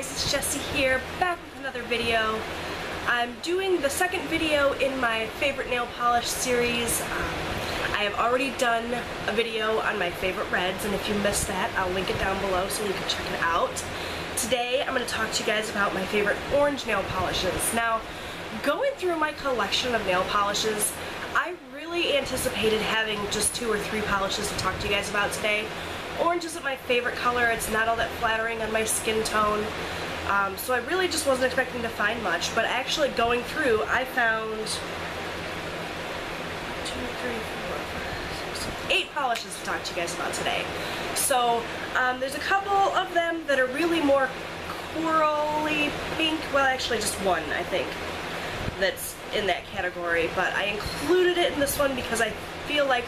guys, it's Jessie here, back with another video. I'm doing the second video in my favorite nail polish series. I have already done a video on my favorite reds, and if you missed that, I'll link it down below so you can check it out. Today, I'm going to talk to you guys about my favorite orange nail polishes. Now, going through my collection of nail polishes, I really anticipated having just 2 or 3 polishes to talk to you guys about today. Orange isn't my favorite color. It's not all that flattering on my skin tone. So I really just wasn't expecting to find much, but actually going through, I found 8 polishes to talk to you guys about today. So there's a couple of them that are really more corally pink. Well, actually just one, I think, that's in that category, but I included it in this one because I feel like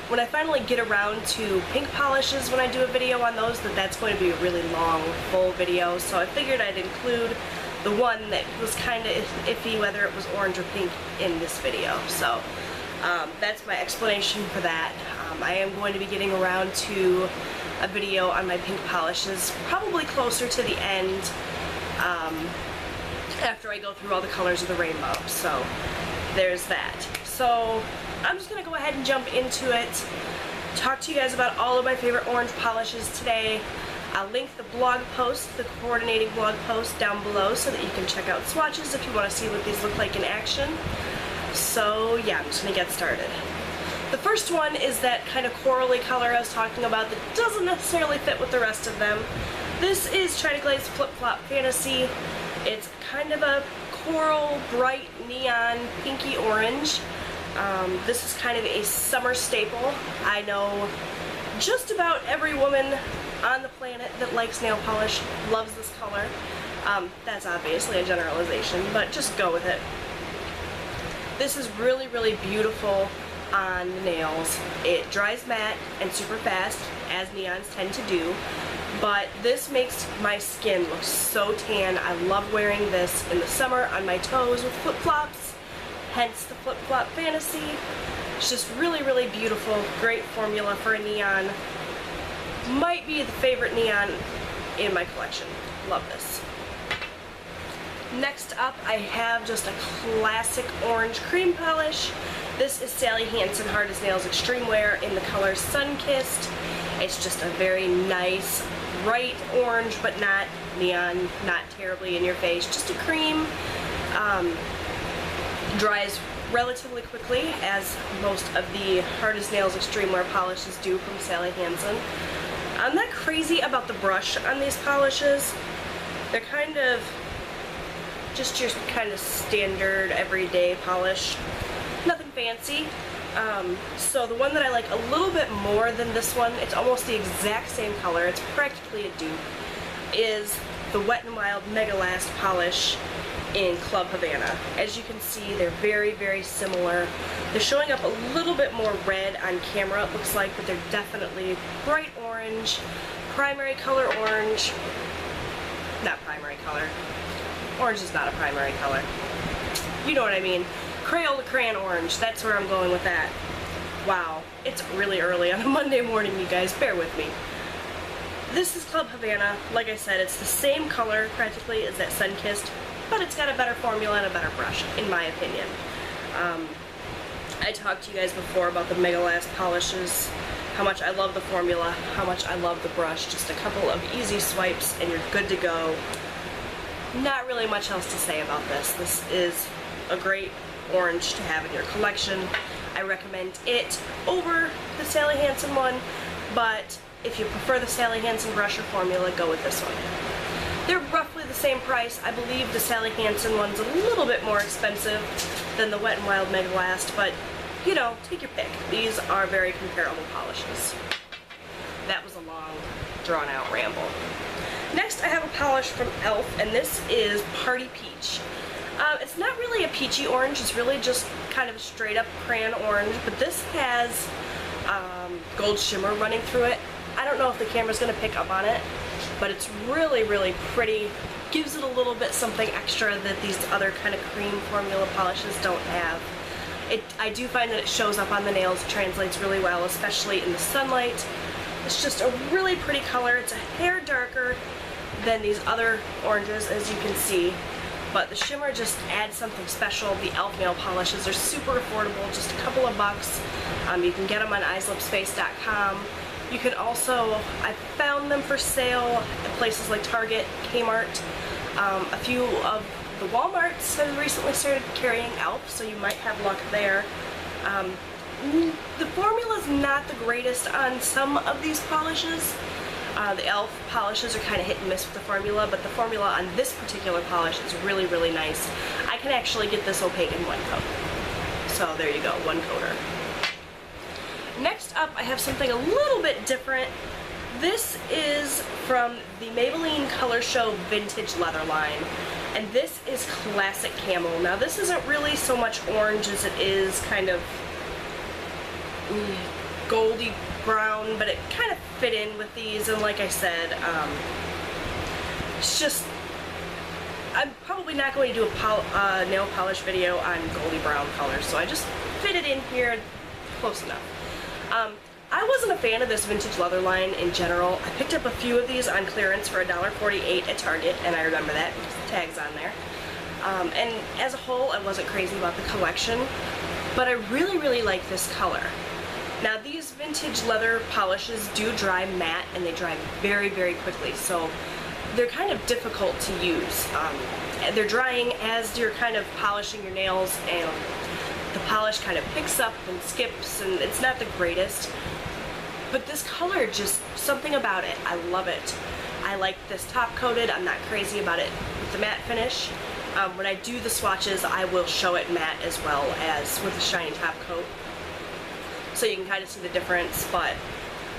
when I finally get around to pink polishes when I do a video on those, that's going to be a really long, full video, so I figured I'd include the one that was kind of iffy whether it was orange or pink in this video. So that's my explanation for that. I am going to be getting around to a video on my pink polishes probably closer to the end, after I go through all the colors of the rainbow. So there's that. So I'm just going to go ahead and jump into it, talk to you guys about all of my favorite orange polishes today. I'll link the blog post, the coordinating blog post down below so that you can check out swatches if you want to see what these look like in action. So yeah, I'm just going to get started. The first one is that kind of corally color I was talking about that doesn't necessarily fit with the rest of them. This is Glaze Flip Flop Fantasy. It's kind of a coral, bright, neon, pinky orange. This is kind of a summer staple. I know just about every woman on the planet that likes nail polish loves this color. That's obviously a generalization, but just go with it. This is really, really beautiful on the nails. It dries matte and super fast, as neons tend to do, but this makes my skin look so tan. I love wearing this in the summer on my toes with flip-flops, hence the flip-flop fantasy. It's just really, really beautiful, great formula for a neon. Might be the favorite neon in my collection. Love this. Next up, I have just a classic orange cream polish. This is Sally Hansen Hard as Nails Extreme Wear in the color Sun-Kissed. It's just a very nice, bright orange, but not neon, not terribly in your face. Just a cream. Dries relatively quickly, as most of the Hard as Nails Extreme Wear polishes do from Sally Hansen. I'm not crazy about the brush on these polishes. They're kind of just your kind of standard everyday polish. Nothing fancy. So the one that I like a little bit more than this one, it's almost the exact same color, it's practically a dupe, is the Wet n Wild Mega Last polish in Club Havana. As you can see, they're very, very similar. They're showing up a little bit more red on camera, it looks like, but they're definitely bright orange, primary color orange. Not primary color. Orange is not a primary color. You know what I mean. Crayola Crayon Orange, that's where I'm going with that. Wow, it's really early on a Monday morning, you guys, bear with me. This is Club Havana. Like I said, it's the same color practically as that Sun-Kissed, but it's got a better formula and a better brush, in my opinion. I talked to you guys before about the Mega Last polishes, how much I love the formula, how much I love the brush. Just a couple of easy swipes and you're good to go. Not really much else to say about this. This is a great orange to have in your collection. I recommend it over the Sally Hansen one, but if you prefer the Sally Hansen brush or formula, go with this one. They're roughly the same price. I believe the Sally Hansen one's a little bit more expensive than the Wet n Wild Mega Last, but you know, take your pick. These are very comparable polishes. That was a long, drawn-out ramble. Next, I have a polish from e.l.f., and this is Party Peach. It's not really a peachy orange, it's really just kind of a straight-up crayon orange, but this has gold shimmer running through it. I don't know if the camera's going to pick up on it, but it's really, really pretty. Gives it a little bit something extra that these other kind of cream formula polishes don't have. I do find that it shows up on the nails, translates really well, especially in the sunlight. It's just a really pretty color. It's a hair darker than these other oranges, as you can see. But the shimmer just adds something special. The e.l.f. nail polishes are super affordable, just a couple of bucks. You can get them on eyeslipsface.com. You can also, I found them for sale at places like Target, Kmart. A few of the Walmarts have recently started carrying e.l.f., so you might have luck there. The formula's not the greatest on some of these polishes. The e.l.f. polishes are kind of hit and miss with the formula, but the formula on this particular polish is really, really nice. I can actually get this opaque in one coat. So there you go, one coater. Next up, I have something a little bit different. This is from the Maybelline Color Show Vintage Leather line, and this is Classic Camel. Now this isn't really so much orange as it is kind of goldy brown, but it kind of fit in with these, and like I said, it's just, I'm probably not going to do a nail polish video on goldy brown colors, so I just fit it in here close enough. I wasn't a fan of this vintage leather line in general. I picked up a few of these on clearance for $1.48 at Target, and I remember that because the tag's on there. And as a whole, I wasn't crazy about the collection, but I really, really like this color. Now these vintage leather polishes do dry matte, and they dry very, very quickly, so they're kind of difficult to use. They're drying as you're kind of polishing your nails, and the polish kind of picks up and skips, and it's not the greatest. But this color, just something about it, I love it. I like this top coated. I'm not crazy about it with the matte finish. When I do the swatches, I will show it matte as well as with a shiny top coat, so you can kind of see the difference. But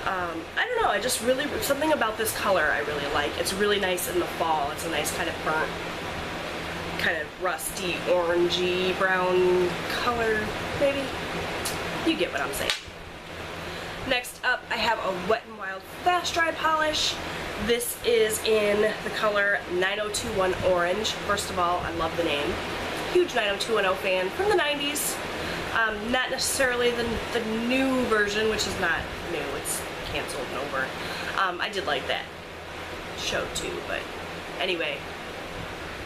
I don't know, I just really, something about this color I really like. It's really nice in the fall. It's a nice kind of burnt, kind of rusty, orangey, brown color, maybe? You get what I'm saying. Next up, I have a Wet n Wild Fast Dry polish. This is in the color 9021 Orange. First of all, I love the name. Huge 90210 fan from the 90s. Not necessarily the new version, which is not new, it's canceled and over. I did like that show too, but anyway,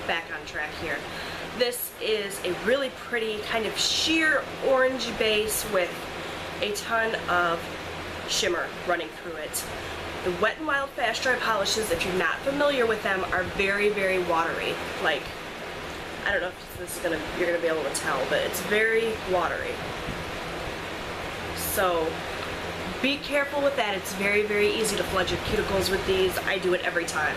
back on track here. This is a really pretty kind of sheer orange base with a ton of shimmer running through it. The Wet n Wild Fast Dry polishes, if you're not familiar with them, are very, very watery. Like, I don't know if this is you're gonna be able to tell, but it's very watery. So be careful with that. It's very, very easy to flood your cuticles with these. I do it every time.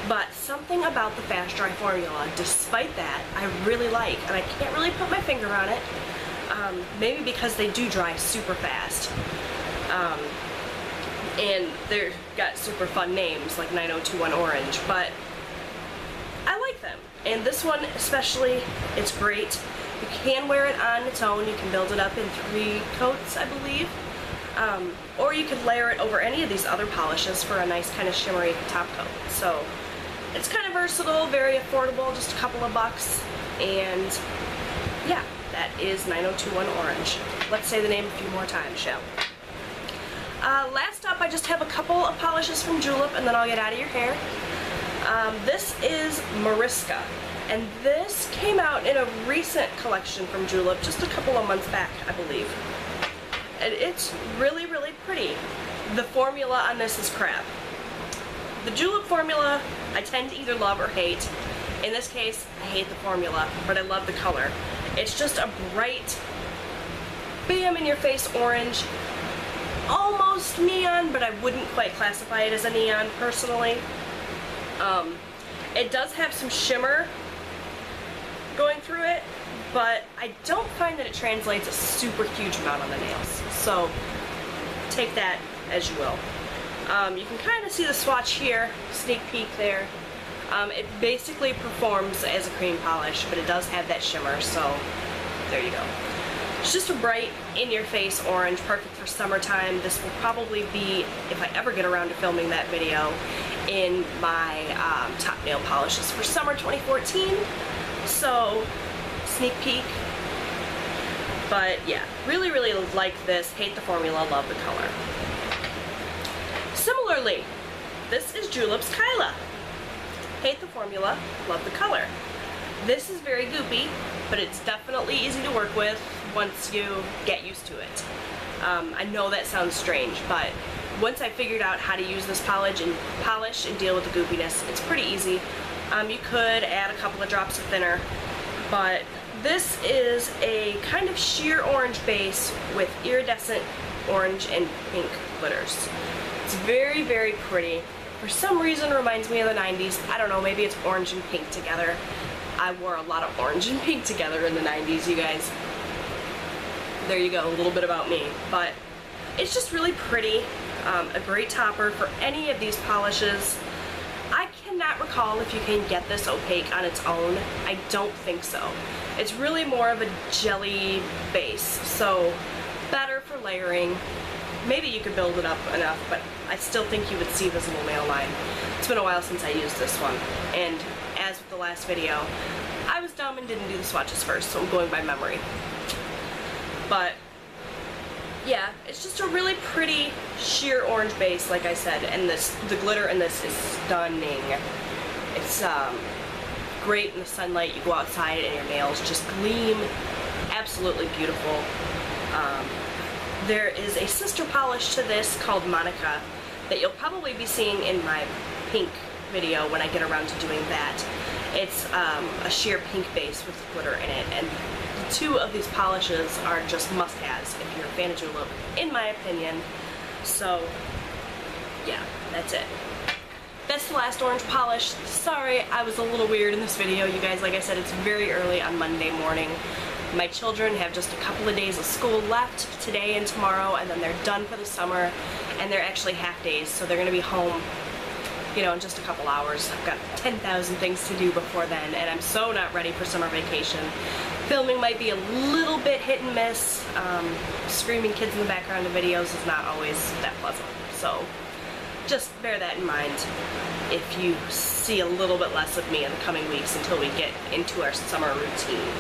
But something about the Fast Dry formula, despite that, I really like, and I can't really put my finger on it. Maybe because they do dry super fast. And they've got super fun names like 9021 Orange, but I like them. And this one especially, it's great. You can wear it on its own. You can build it up in 3 coats, I believe. Or you could layer it over any of these other polishes for a nice kind of shimmery top coat. So it's kind of versatile, very affordable, just a couple of bucks. And yeah, that is 9021 Orange. Let's say the name a few more times, shall we? Last up, I just have a couple of polishes from Julep, and then I'll get out of your hair. This is Maryska, and this came out in a recent collection from Julep, just a couple of months back, I believe. And it's really, really pretty. The formula on this is crap. The Julep formula, I tend to either love or hate. In this case, I hate the formula, but I love the color. It's just a bright, bam-in-your-face orange. Almost neon, but I wouldn't quite classify it as a neon personally. It does have some shimmer going through it, but I don't find that it translates a super huge amount on the nails. So take that as you will. You can kind of see the swatch here, sneak peek there. It basically performs as a cream polish, but it does have that shimmer, so there you go. It's just a bright, in-your-face orange, perfect for summertime. This will probably be, if I ever get around to filming that video, in my top nail polishes for summer 2014. So, sneak peek. But yeah, really, really like this. Hate the formula, love the color. Similarly, this is Julep's Skyla. Hate the formula, love the color. This is very goopy, but it's definitely easy to work with once you get used to it. I know that sounds strange, but once I figured out how to use this polish and deal with the goopiness, it's pretty easy. You could add a couple of drops of thinner, but this is a kind of sheer orange base with iridescent orange and pink glitters. It's very, very pretty. For some reason, it reminds me of the 90s. I don't know, maybe it's orange and pink together. I wore a lot of orange and pink together in the 90s, you guys. There you go, a little bit about me. But it's just really pretty. A great topper for any of these polishes. I cannot recall if you can get this opaque on its own. I don't think so. It's really more of a jelly base, so better for layering. Maybe you could build it up enough, but I still think you would see visible nail line. It's been a while since I used this one, and as with the last video, I was dumb and didn't do the swatches first, so I'm going by memory. But yeah, it's just a really pretty sheer orange base, like I said, and the glitter in this is stunning. It's great in the sunlight. You go outside and your nails just gleam. Absolutely beautiful. There is a sister polish to this called Monica that you'll probably be seeing in my pink video when I get around to doing that. It's a sheer pink base with glitter in it, and the two of these polishes are just must-haves if you're a fan of your look, in my opinion. So yeah, that's it. That's the last orange polish. Sorry, I was a little weird in this video, you guys. Like I said, it's very early on Monday morning. My children have just a couple of days of school left, today and tomorrow, and then they're done for the summer, and they're actually half days, so they're gonna be home, you know, in just a couple hours. I've got 10,000 things to do before then, and I'm so not ready for summer vacation. Filming might be a little bit hit and miss. Screaming kids in the background of videos is not always that pleasant, so just bear that in mind if you see a little bit less of me in the coming weeks until we get into our summer routine.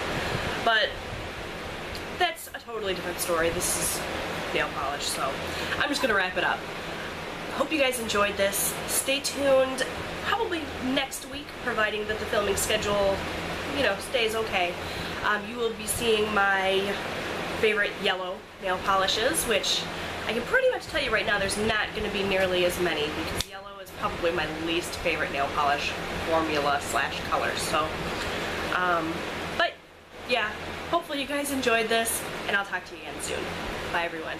But that's a totally different story. This is nail polish, so I'm just gonna wrap it up. Hope you guys enjoyed this. Stay tuned probably next week, providing that the filming schedule, you know, stays okay. You will be seeing my favorite yellow nail polishes, which I can pretty much tell you right now there's not going to be nearly as many, because yellow is probably my least favorite nail polish formula / color. So, but yeah, hopefully you guys enjoyed this, and I'll talk to you again soon. Bye everyone.